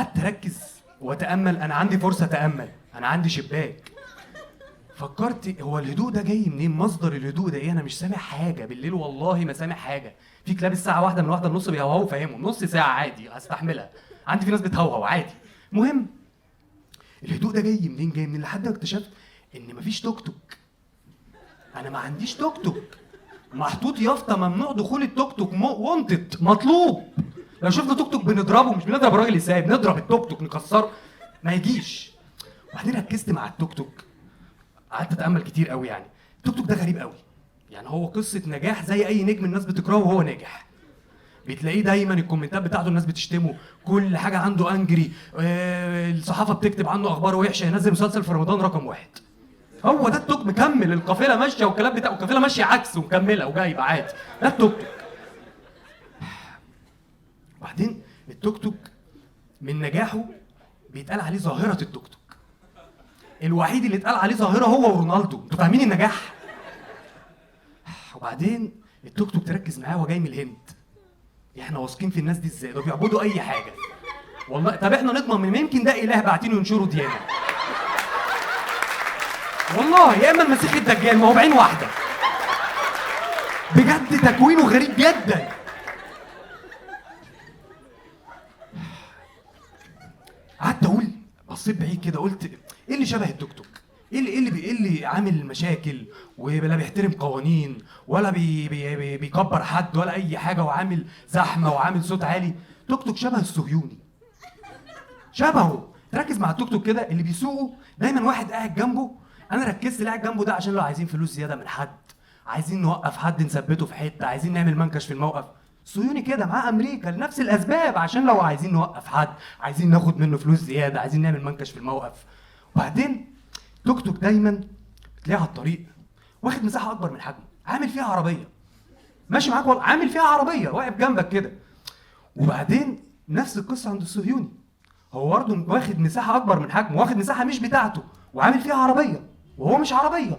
قعدت اركز واتامل. انا عندي فرصه اتامل، انا عندي شباك. فكرت هو الهدوء ده جاي منين؟ مصدر الهدوء ده ايه؟ انا مش سامع حاجه بالليل، والله ما سامع حاجه. في كلاب الساعه 1 من 1 ونص بيهوهوا، فاهمهم، نص ساعه عادي هستحملها. عندي في ناس بتهوهو عادي. المهم الهدوء ده جاي منين؟ جاي من لحد ما اكتشفت ان مفيش توك توك. انا ما عنديش توك توك، محطوط يافطه ممنوع دخول التوك توك، وانتد، مطلوب. لو شفنا توك توك بنضربه، مش بنضرب الراجل ازاي، بنضرب التوك توك نكسره، ما يجيش. وبعدين ركزت مع التوك توك، قعدت اتامل كتير قوي. يعني التوك توك ده غريب قوي، يعني هو قصه نجاح زي اي نجم الناس بتكرهه وهو ناجح. بتلاقيه دايما الكومنتات بتاعته الناس بتشتمه، كل حاجه عنده انجري، الصحافه بتكتب عنه اخبار وحشه، ينزل مسلسل في رمضان رقم 1. هو ده التوك، مكمل، القافله ماشيه والكلام بتاعه، القافله ماشيه عكس ومكمله وجايبه عادي، ده التوك توك. وبعدين التوك توك من نجاحه بيتقال عليه ظاهره التوك توك. الوحيد اللي اتقال عليه ظاهره هو ورونالدو، انتوا فاهمين النجاح؟ وبعدين التوك توك تركز معاه، هو جاي من الهند. احنا واثقين في الناس دي ازاي؟ ده بيعبدوا اي حاجه والله. طب احنا نضمن من يمكن ده اله باعتينه ينشروا ديانه، والله، يا اما المسيح الدجال، ما هو بعين واحده. بجد تكوينه غريب جدا. قعدت اقول، بصيت بعيد كده، قلت ايه اللي شبه التوك توك؟ ايه اللي عامل مشاكل ولا بيحترم قوانين ولا بيكبر حد ولا اي حاجه، وعامل زحمه وعامل صوت عالي؟ توك توك شبه الصهيوني، شبهه. تركز مع التوك توك كده، اللي بيسوقه دايما واحد قاعد جنبه. انا ركزت اللي قاعد جنبه ده عشان لو عايزين فلوس زياده من حد، عايزين نوقف حد نثبته في حته، عايزين نعمل منكش في الموقف، صهيوني كده معاه امريكا لنفس الاسباب، عشان لو عايزين نوقف حد، عايزين ناخد منه فلوس زياده، عايزين نعمل منكش في الموقف. وبعدين توك توك دايما تلاقيه على الطريق واخد مساحه اكبر من حجمه، عامل فيها عربيه، ماشي معاك والله، عامل فيها عربيه واقف جنبك كده. وبعدين نفس القصه عند الصهيوني، هو برضه واخد مساحه اكبر من حجمه، واخد مساحه مش بتاعته وعامل فيها عربيه وهو مش عربيه.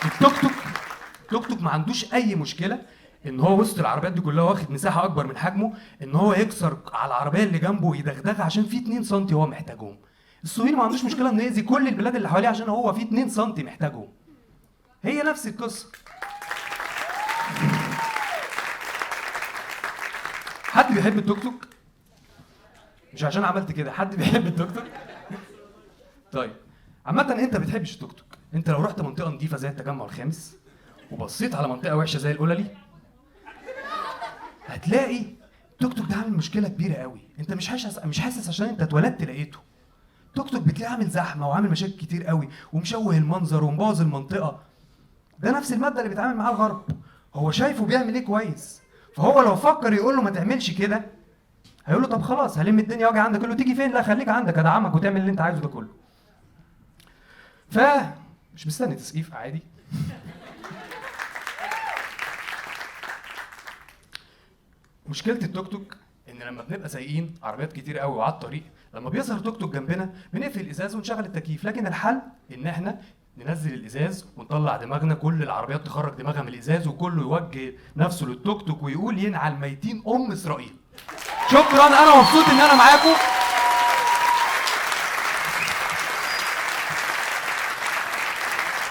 التوك توك ما عندوش اي مشكله ان هو وسط العربيات دي كلها واخد مساحه اكبر من حجمه، ان هو يكسر على العربيه اللي جنبه ويدغدغها عشان في 2 سم هو محتاجهم. الصهيوني ما عندوش مشكله انه يأذي كل البلاد اللي حواليه عشان هو في 2 سم محتاجهم. هي نفس القصه. حد بيحب التوك توك؟ مش عشان عملت كده، حد بيحب التوك توك؟ طيب عامة انت بتحبش التوك توك. انت لو رحت منطقة نظيفة زي التجمع الخامس وبصيت على منطقة وحشة زي القللي، هتلاقي التوك توك ده عامل مشكلة كبيرة قوي. انت مش حاسس عشان انت اتولدت لقيته. التوك توك بتلاقيه عامل زحمة وعامل مشاكل كتير قوي ومشوه المنظر ومبوظ المنطقة. ده نفس المادة اللي بيتعامل معاها الغرب. هو شايفه بيعمل ايه كويس، فهو لو فكر يقول له ما تعملش كده، هيقول له طب خلاص هلم الدنيا واجي عندك. يقول له تيجي فين؟ لا خليك عندك ادعمك وتعمل اللي انت عايزه ده كله. مش مستني تسقيف عادي. مشكلة التوك توك ان لما بنبقى سايقين عربيات كتير قوي وعلى الطريق، لما بيظهر توك توك جنبنا بنقفل الازاز ونشغل التكييف، لكن الحل ان احنا ننزل الازاز ونطلع دماغنا، كل العربيات تخرج دماغها من الازاز وكله يوجه نفسه للتوك توك ويقول ينعل ميتين ام اسرائيل. شكرا، انا مبسوط ان انا معاكم.